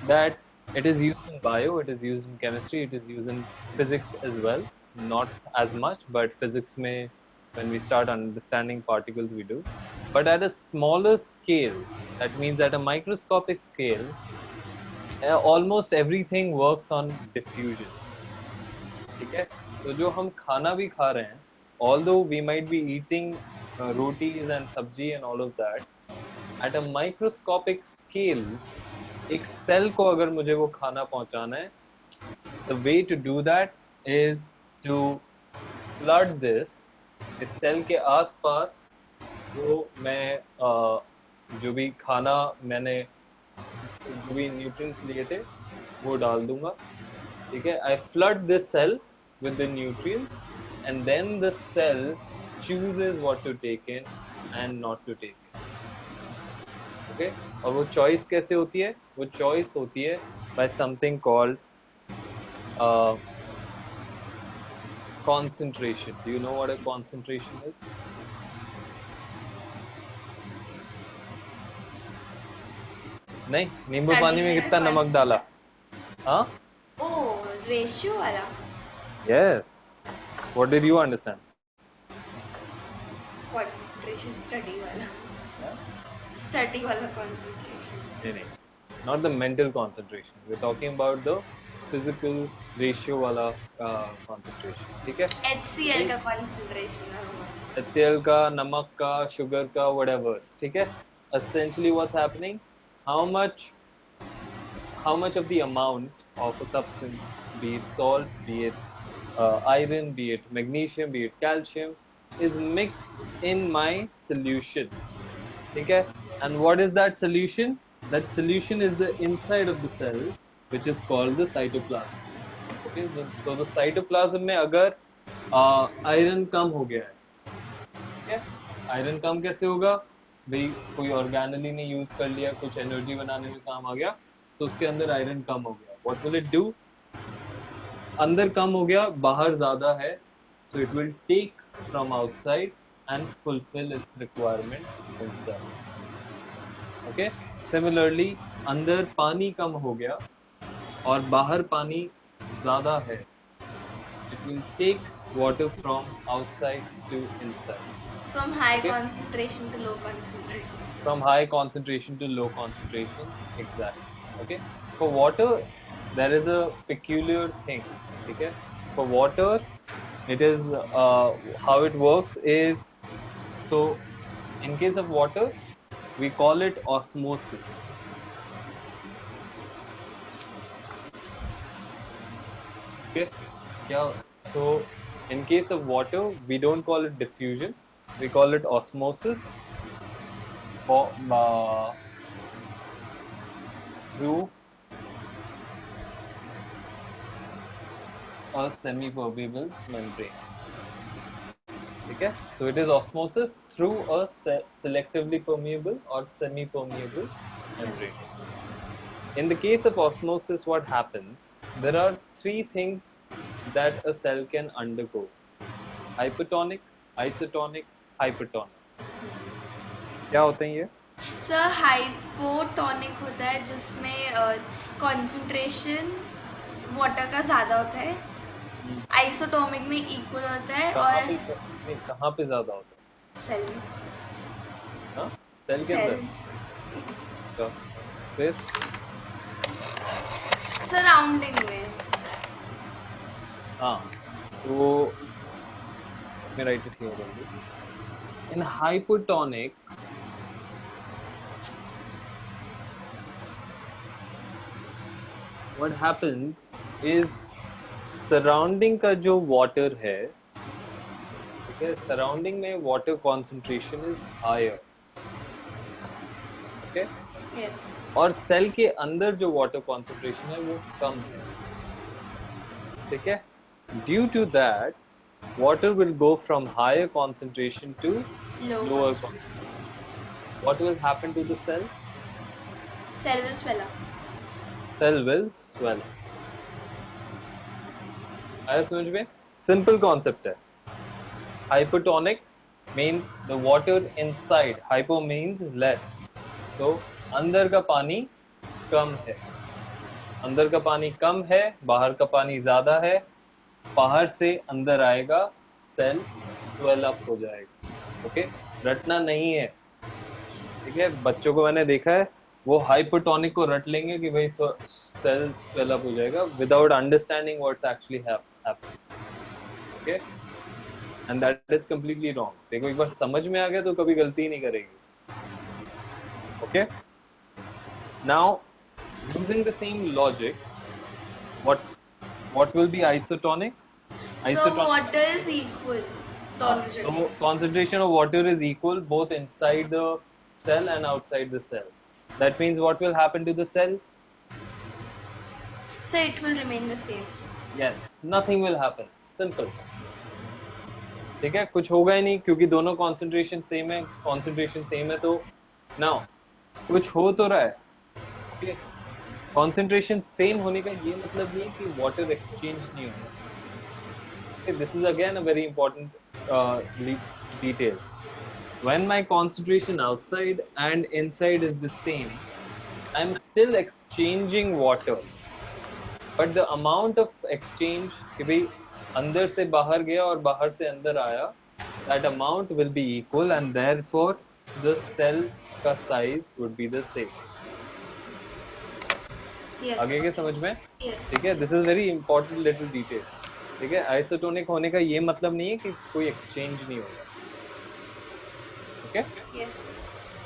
that it is used in bio, it is used in chemistry, it is used in physics as well. Not as much, but physics may, when we start understanding particles, we do. But at a smaller scale, that means at a microscopic scale, almost everything works on diffusion. ठीक है? तो जो हम खाना भी खा रहे हैं, although we might be eating rotis and sabji and all of that, at a microscopic scale, एक सेल को अगर मुझे वो खाना पहुंचाना है, the way to do that is to flood this, इस सेल के आसपास वो मैं जो भी खाना मैंने जो भी न्यूट्रिएंट्स लिए थे वो डाल दूंगा. ठीक है? I flood this cell with the nutrients and then the cell chooses what to take in and not to take in. Okay? और वो चॉइस कैसे होती है? वो चॉइस होती है by something called concentration. Do you know what a concentration is? नहीं, नींबू पानी में Study with कितना a नमक डाला? हाँ? Oh, ratio वाला. Yes. What did you understand? Concentration study वाला. Yeah? Study वाला concentration. नहीं, not the mental concentration. We're talking about the physical ratio वाला concentration. ठीक है? HCl का concentration होगा. HCl का, नमक का, sugar का, whatever. ठीक है? Essentially, what's happening? How much of the amount of a substance, be it salt, be it iron, be it magnesium, be it calcium, is mixed in my solution. Okay? And what is that solution? That solution is the inside of the cell, which is called the cytoplasm. Okay? So the cytoplasm में अगर iron कम हो गया है, ठीक है? Iron कम कैसे होगा? भाई कोई ऑर्गेनली ने यूज कर लिया, कुछ एनर्जी बनाने में काम आ गया, तो उसके अंदर आयरन कम हो गया. What will it do? अंदर कम हो गया, बाहर ज्यादा है, so it will take from outside and fulfill its requirement inside. Okay? Similarly, अंदर पानी कम हो गया और बाहर पानी ज्यादा है, it will take water from outside to inside. From high Okay? concentration to low concentration. From high concentration to low concentration. Exactly. Okay. For water, there is a peculiar thing. Okay. For water, it is how it works is, so in case of water, we call it osmosis. Okay. Yeah. So in case of water, we don't call it diffusion. We call it osmosis. For through a semi-permeable membrane. Okay? So it is osmosis through a selectively permeable or semi-permeable membrane. In the case of osmosis, what happens? There are three things that a cell can undergo: hypertonic, isotonic, hypertonic. क्या होते हैं ये? Sir hypotonic होता है जिसमें concentration water का ज़्यादा होता है. आइसोटोमिक में इक्वल होता है और कहाँ पे ज्यादा होता है? सेल में. हाँ? सेल के अंदर? अच्छा. फिर सराउंडिंग में. हाँ, तो let me write it here only. In hypotonic, what happens is surrounding का जो वाटर है, ठीक है, सराउंडिंग में water concentration is higher, okay, yes और सेल के अंदर जो वाटर कॉन्सेंट्रेशन है वो कम है, ठीक है. Due to that water will go from higher concentration to lower concentration. What will happen to the cell? Cell will swell up. Cell will swell up. आया समझ में? Simple concept है. Hypotonic means the water inside. Hypo means less. तो अंदर का पानी कम है. अंदर का पानी कम है, बाहर का पानी ज्यादा है. बाहर से अंदर आएगा, सेल स्वेल अप हो जाएगा. ओके, रटना नहीं है, ठीक है. बच्चों को मैंने देखा है वो हाइपोटोनिक को रट लेंगे कि भाई सेल स्वेल अप हो जाएगा without understanding what's actually happening. Okay, and that is completely wrong. देखो, एक बार समझ में आ गया तो कभी गलती नहीं करेंगे. Okay, now using the same logic, what will be isotonic? So water is equal. So concentration of water is equal both inside the cell and outside the cell. That means what will happen to the cell? So it will remain the same. Yes, nothing will happen. Simple. ठीक है, कुछ होगा ही नहीं क्योंकि दोनों concentration same है. Concentration same है तो now कुछ हो तो रहा है. Okay, concentration same होने का ये मतलब नहीं है कि water exchange नहीं होगा. Okay, this is again a very important detail. When my concentration outside and inside is the same, I'm still exchanging water, but the amount of exchange कि भाई अंदर से बाहर गया और बाहर से अंदर आया, that amount will be equal and therefore the cell का size would be the same. Yes. आगे के समझ में? Yes. ठीक है, this is very important little detail. ठीक है, आइसोटोनिक होने का ये मतलब नहीं है कि कोई एक्सचेंज नहीं होगा. Okay, Yes.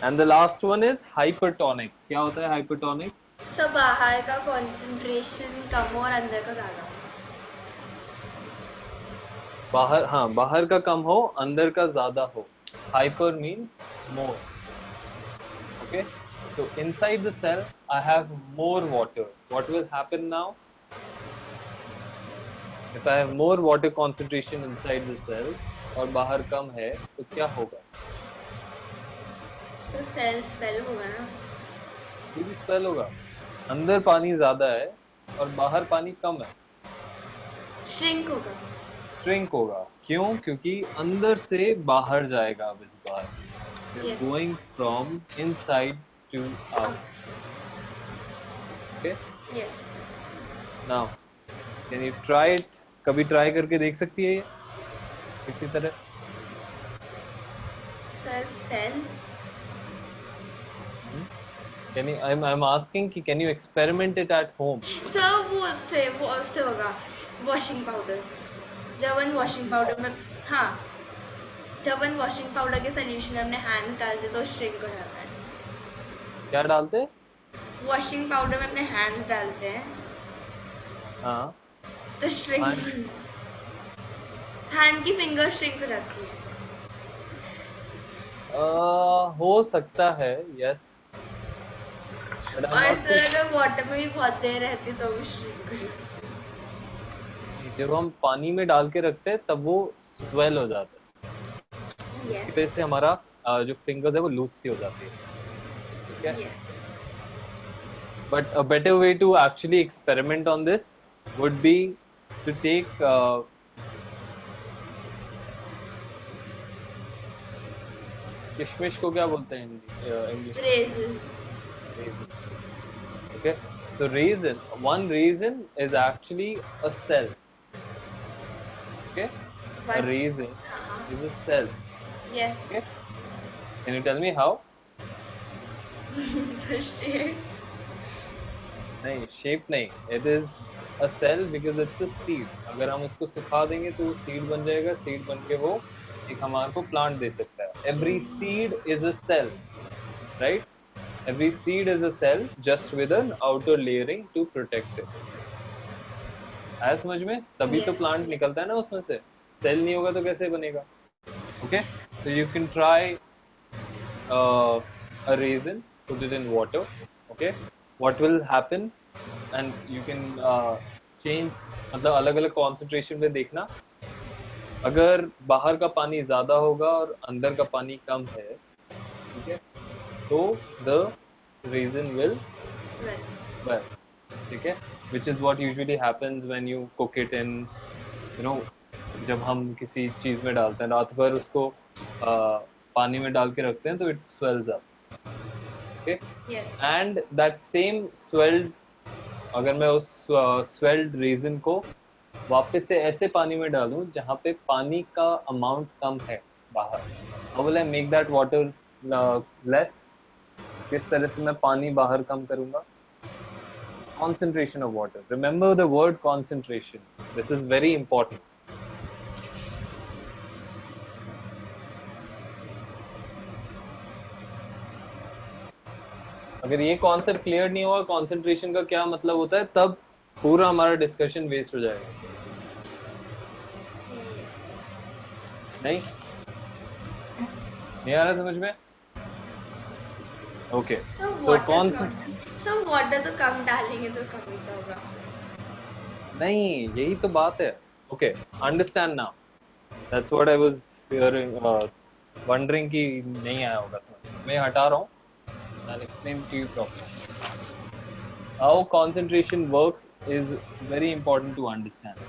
And the last one is hypertonic. क्या होता है हाइपरटोनिक? सब बाहर का कंसंट्रेशन कम हो और अंदर का ज्यादा. बाहर, हाँ, बाहर का कम हो, अंदर का ज्यादा हो. Hyper mean more. Okay, so inside the cell I have more water. What will happen now? If I have more water concentration inside the cell और बाहर कम है तो क्या होगा? So cell swell होगा ना? ये भी swell होगा. अंदर पानी ज्यादा है और बाहर पानी कम है. Shrink होगा. Shrink होगा. क्यों? क्योंकि अंदर से बाहर जाएगा अब इस बार. Yes. Going from inside to out. Okay? Yes. Now, can you try it? कभी ट्राई करके देख सकती है ये इसी तरह? Sir, cell. Can you? I'm asking कि can you experiment it at home? Sir, वो उससे होगा washing powder. जब हम washing powder में, हाँ, जब हम washing powder के solution में अपने hands डालते तो shrink हो जाता है. क्या डालते? Washing powder में अपने hands डालते हैं. हाँ. तो shrink. hand की finger shrink हो जाती है. हो सकता है, yes. और सर अगर वाटर में भी बहुत देर रहती तो भी shrink हो जाती है. जब हम पानी में डाल के रखते हैं तब वो स्वेल हो जाता है. उसकी वजह से हमारा जो फिंगर्स है वो लूज सी हो जाती है. ठीक है? Yes. But a better way to actually experiment on this would be to take किशमिश को क्या बोलते हैं English? Raisin. Okay, so one raisin is actually a cell. Okay, a raisin is a cell. Yes. Okay, can you tell me how? So shape. नहीं, shape नहीं. It is a cell because it's a seed. अगर हम उसको सुखा देंगे तो वो seed बन जाएगा. Seed बन के वो एक हमारे को प्लांट दे सकता है. Every seed is a cell, right? Every seed is a cell just with an outer layering to protect it. आया समझ में? तभी तो प्लांट निकलता है ना उसमें से. सेल नहीं होगा तो कैसे बनेगा? Okay, so you can try a raisin, put it in water. Okay, what will happen? And you can change, मतलब अलग अलग concentration में देखना. अगर बाहर का पानी ज्यादा होगा और अंदर का पानी कम है, ठीक है, तो the raisin will swell, ठीक है, which is what usually happens when you cook it in, you know, जब हम किसी चीज में डालते हैं, रात भर उसको पानी में डाल के रखते हैं तो it swells up. Okay, yes. And that same swelled, अगर मैं उस swelled raisin को वापस से ऐसे पानी में डालूं जहां पे पानी का अमाउंट कम है बाहर, how will I make that water less? किस तरह से मैं पानी बाहर कम करूंगा? Concentration of water. Remember the word concentration. This is very important. अगर ये कॉन्सेप्ट क्लियर नहीं हुआ कॉन्सेंट्रेशन का क्या मतलब होता है, तब पूरा हमारा डिस्कशन वेस्ट हो जाएगा. नहीं आ रहा समझ में? ओके, सो वाटर तो कम डालेंगे तो कम ही होगा. नहीं, यही तो बात है. Okay, understand now. That's what I was fearing, wondering कि नहीं आया होगा समझ. मैं हटा रहा हूँ. I'll explain to you properly. How concentration works is very important to understand.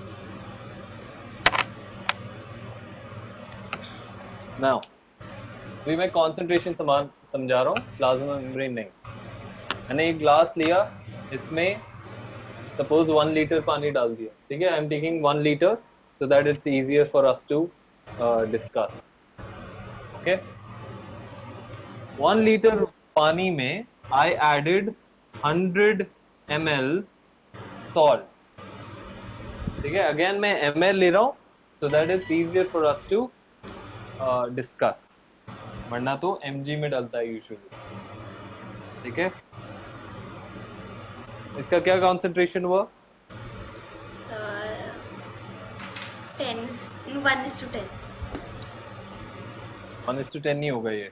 Now, अभी मैं concentration समझा रहा हूँ, प्लाज्मा मेम्ब्रेन नहीं. मैंने एक ग्लास लिया, इसमें suppose 1 liter पानी डाल दिया, ठीक है. I'm taking 1 liter so that it's easier for us to discuss. Okay, 1 liter पानी में I added 100 ml salt. ठीक है, अगेन मैं ml ले रहा हूँ so that it's easier for us to discuss. वरना तो mg में डलता है यूजुअली. ठीक है, इसका क्या कॉन्सेंट्रेशन हुआ? 1:10 नहीं होगा ये.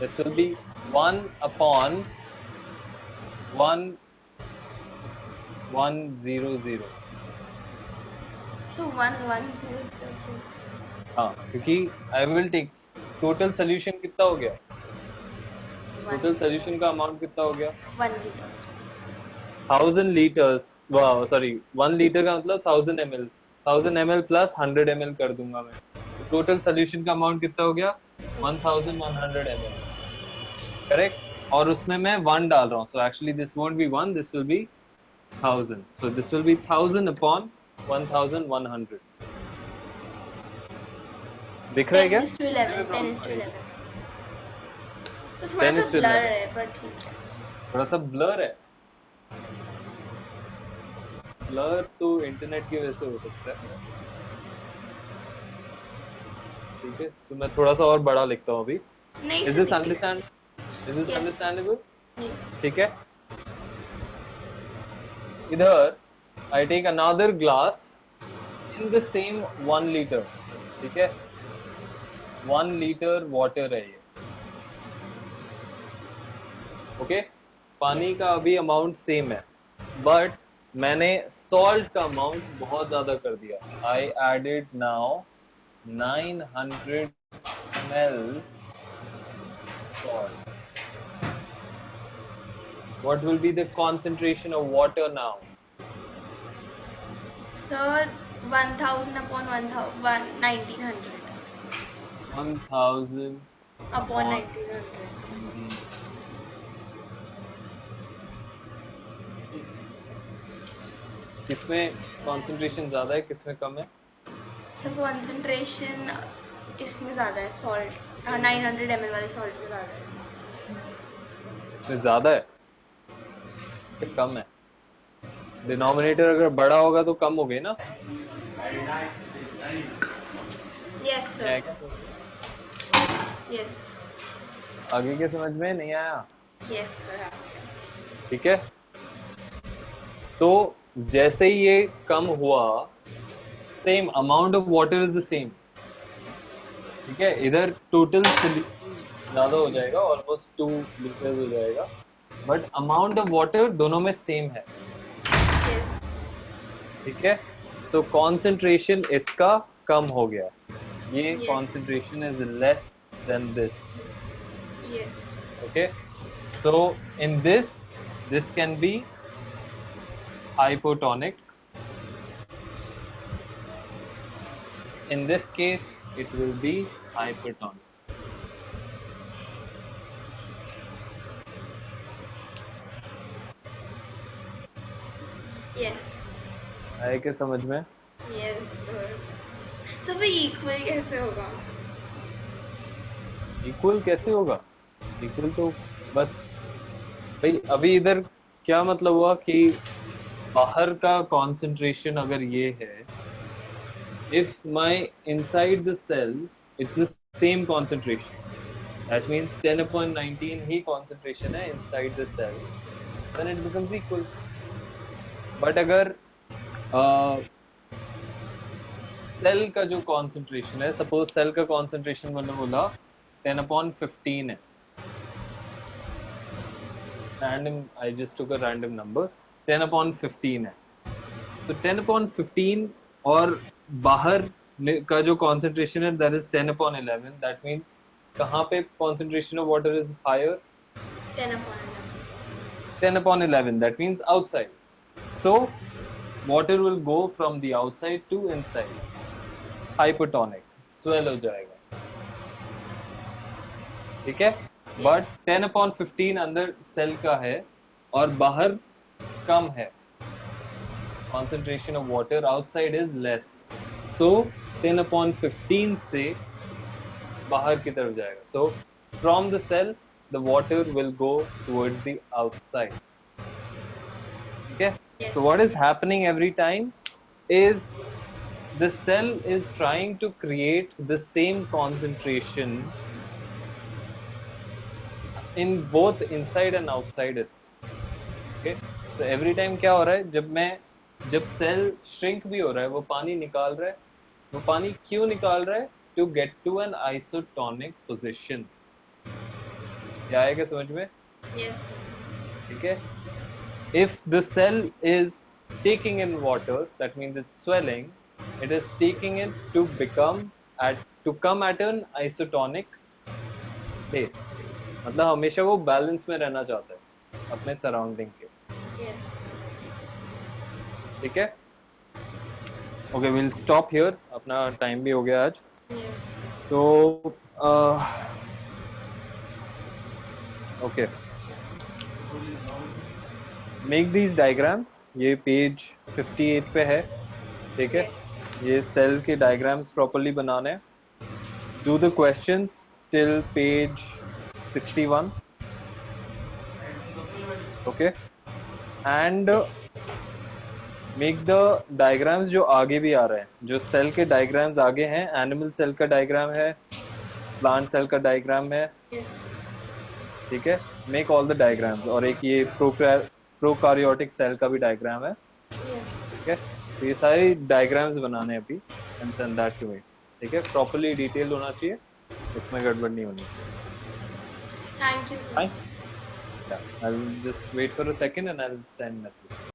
This will be 1/1100. So 1:1000. हाँ, क्योंकि I will take total solution कितना हो गया? टोटल सोल्यूशन का अमाउंट कितना हो गया? 1 liter. 1000 liters. वाह, सॉरी, 1 लीटर का मतलब 1000 ml. 1000 ml प्लस 100 ml कर दूंगा मैं. टोटल सोल्यूशन का अमाउंट कितना हो गया? 1100 ml. करेक्ट. और उसमें मैं 1 डाल रहा हूँ. So actually this won't be 1, this will be 1000. So this will be 1000 upon 1100. दिख रहा है क्या? 10:11. So थोड़ा सा ब्लर है पर ठीक है. थोड़ा सा ब्लर है. ब्लर तो इंटरनेट की वजह से हो सकता है. ठीक है, तो मैं थोड़ा सा और बड़ा लिखता हूँ अभी. Is this understandable? ठीक है. इधर I take another glass in the same 1 liter. ठीक है, 1 liter water है ये. ओके, पानी का अभी अमाउंट सेम है, बट मैंने सॉल्ट का अमाउंट बहुत ज्यादा कर दिया. I added now 900 ml salt. What will be the concentration of water now? So 1000 upon 1900. 1000 upon 1900. किसमें concentration ज्यादा है, किसमें कम है? So concentration इसमें ज्यादा है. सॉल्ट 900 ml वाले सॉल्ट में ज्यादा है. इसमें ज्यादा है, कम है. डिनोमिनेटर अगर बड़ा होगा तो कम हो गई ना. Yes sir. यस आगे के समझ में नहीं आया? Yes sir. ठीक है, तो जैसे ही ये कम हुआ, same amount of water is the same. ठीक है, इधर टोटल सोल्यूशन ज्यादा हो जाएगा, ऑलमोस्ट 2 लीटर्स हो जाएगा, बट अमाउंट ऑफ वाटर दोनों में सेम है। यस ठीक है, सो कॉन्सेंट्रेशन इसका कम हो गया, ये yes concentration is less than this. Yes okay, so in this can be hypotonic. In this case, it will be hypertonic. Yes आए क्या समझ में? Yes sir. सो फिर इक्वल कैसे होगा? इक्वल कैसे होगा? इक्वल तो बस भाई, अभी इधर क्या मतलब हुआ कि बाहर का कॉन्सेंट्रेशन अगर ये है, if my inside the cell it's the same concentration, that means 10/19 he concentration है inside the cell, then it becomes equal. but अगर सेल का जो कॉन्सेंट्रेशन है, सपोज सेल का कॉन्सेंट्रेशन मैंने बोला 10/15 है, random, I just took a random number, 10/15 है, तो 10/15 और बाहर का जो कॉन्सेंट्रेशन है दैट इज 10/11, दैट मीन्स कहाँ पे concentration of water is higher? 10/11, that means outside. So water will go from the outside to inside, hypertonic, swell हो जाएगा। ठीक है, बट 10/15 अंदर सेल का है और बाहर कम है, concentration of water outside is less, so 10/15 से बाहर की तरफ जाएगा, so from the cell the water will go towards the outside. Okay, Yes. so what is happening every time is the cell is trying to create the same concentration in both inside and outside it. Okay, so every time क्या हो रहा है, जब cell shrink भी हो रहा है, वो पानी निकाल रहा है, वो पानी क्यों निकाल रहा है? To get to an isotonic position. क्या आएगा समझ में? Yes. ठीक है, if the cell is taking in water, that means it's swelling, it is taking it to come at an isotonic place, मतलब हमेशा वो बैलेंस में रहना चाहता है अपने सराउंडिंग के। Yes. ठीक है, ओके, विल स्टॉप हियर, अपना टाइम भी हो गया आज। Yes. तो ओके, मेक दीज डायग्राम्स, ये पेज 58 पे है। ठीक है, Yes. ये सेल के डायग्राम्स प्रॉपर्ली बनाने हैं। Do the questions till page 61. Okay, and Yes. make the diagrams जो आगे भी आ रहे हैं, जो सेल के डायग्राम्स आगे हैं, एनिमल सेल का डायग्राम है, प्लांट सेल का डायग्राम है। Yes. ठीक है, मेक ऑल द डायग्राम्स, और एक ये प्रोकारियोटिक सेल का भी डायग्राम है। Yes. ठीक है, तो ये सारे डायग्राम्स बनाने हैं अभी, and send that to me. ठीक है, प्रॉपर्ली डिटेल्ड होना चाहिए, इसमें गड़बड़ नहीं होनी चाहिए। Thank you, sir. Fine. Yeah, I'll just wait for a second and I'll send message.